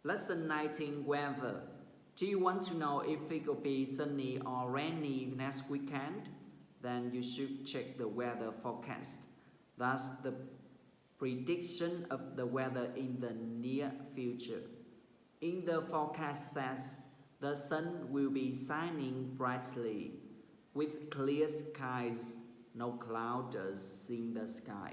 Lesson 19 Weather. Do you want to know if it will be sunny or rainy next weekend? Then you should check the weather forecast. That's the prediction of the weather in the near future. In the forecast says the sun will be shining brightly with clear skies, no clouds in the sky,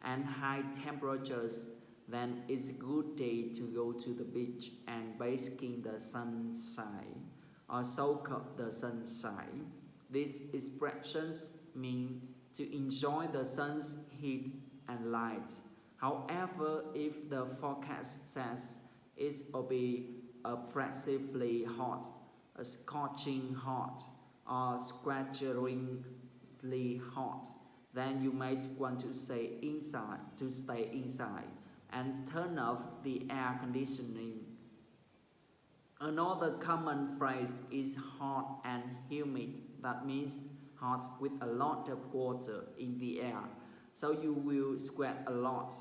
and high temperatures. Then it's a good day to go to the beach and bask in the sunshine or soak up the sunshine. These expressions mean to enjoy the sun's heat and light. However, if the forecast says it will be oppressively hot, scorching hot, or scorchingly hot, then you might want to stay inside and turn off the air conditioning. Another common phrase is hot and humid. That means hot with a lot of water in the air, so you will sweat a lot.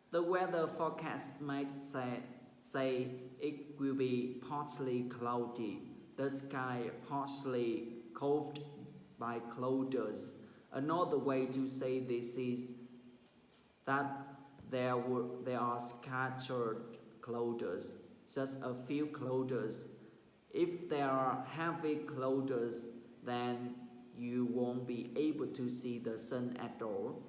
The weather forecast might say it will be partly cloudy, the sky partially covered by clouds. Another way to say this is that there are scattered clouds, just a few clouds. If there are heavy clouds, then you won't be able to see the sun at all.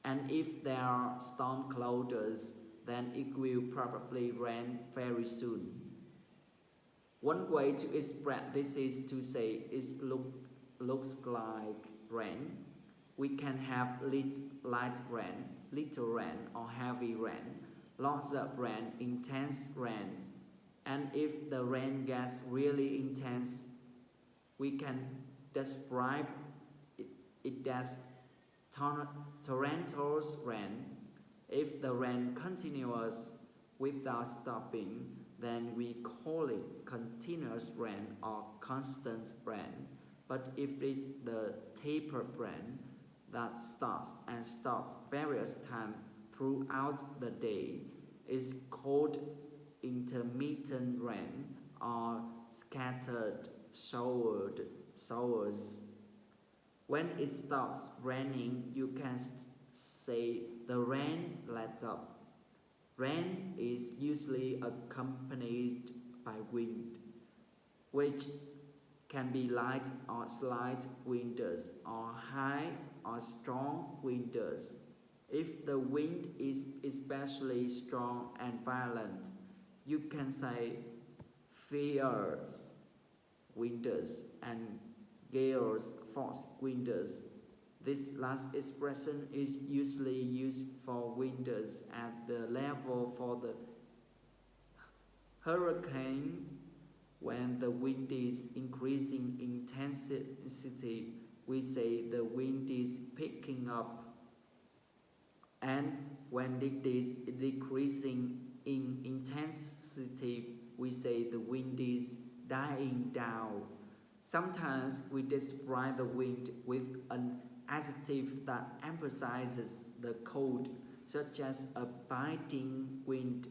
And if there are storm clouds, then it will probably rain very soon. One way to express this is to say it looks like rain. We can have light rain, little rain, or heavy rain, lots of rain, intense rain. And if the rain gets really intense, we can describe it as torrential rain. If the rain continues without stopping, then we call it continuous rain or constant rain. But if it's the tapered rain that starts and stops various times throughout the day, it's called intermittent rain or scattered showers. When it stops raining, you can say the rain lets up. Rain is usually accompanied by wind, which can be light or slight winds or high or strong winds. If the wind is especially strong and violent, you can say fierce winds and gales force winds. This last expression is usually used for winds at the level for the hurricane. When the wind is increasing intensity, we say the wind is picking up. And when it is decreasing in intensity, we say the wind is dying down. Sometimes we describe the wind with an adjective that emphasizes the cold, such as a biting wind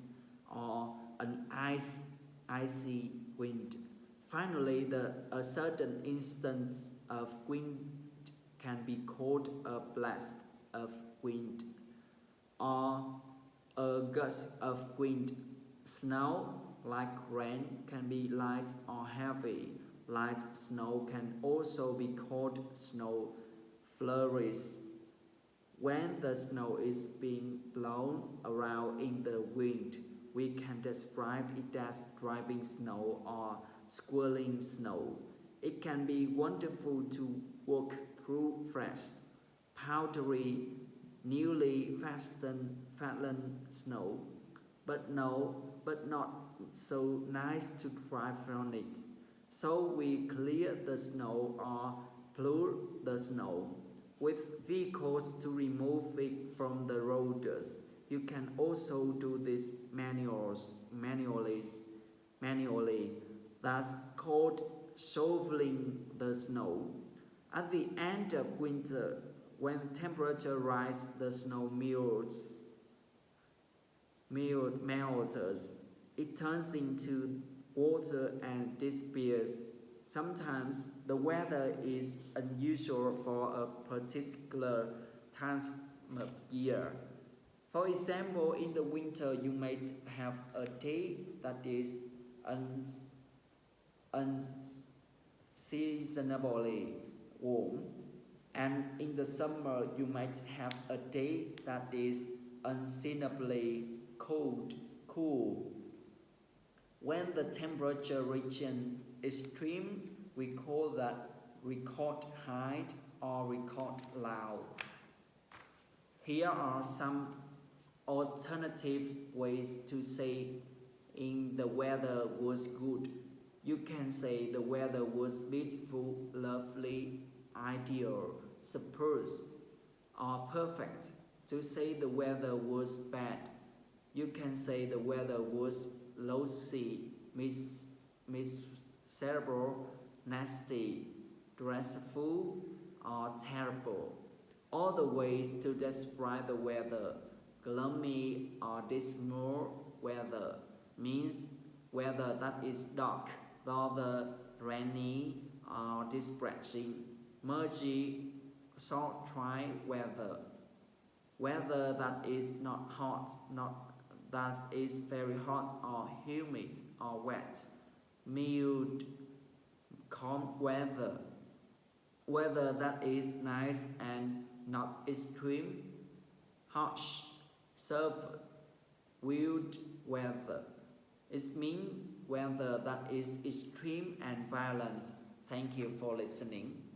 or an icy wind. Finally, a certain instance of wind can be called a blast of wind or a gust of wind. Snow, like rain, can be light or heavy. Light snow can also be called snow flurries. When the snow is being blown around in the wind, we can describe it as driving snow or swirling snow. It can be wonderful to walk through fresh, powdery, newly fallen snow, but not so nice to drive on it. So we clear the snow or plough the snow with vehicles to remove it from the roads. You can also do this manually. That's called shoveling the snow. At the end of winter, when temperature rises, the snow melts. it turns into water and disappears. Sometimes the weather is unusual for a particular time of year. For example, in the winter you might have a day that is unseasonably warm, and in the summer you might have a day that is unseasonably cool. When the temperature reaches extreme, we call that record high or record low. Here are some alternative ways to say in the weather was good. You can say the weather was beautiful, lovely, ideal, superb, or perfect. To say the weather was bad, you can say the weather was lousy, miserable, nasty, dreadful, or terrible. All the ways to describe the weather, gloomy or dismal weather, means weather that is dark, rather rainy or depressing. Murky, short, dry weather. Weather that is not hot, not that is very hot or humid or wet. Mild, calm weather. Weather that is nice and not extreme. Harsh, severe, wild weather. It means weather that is extreme and violent. Thank you for listening.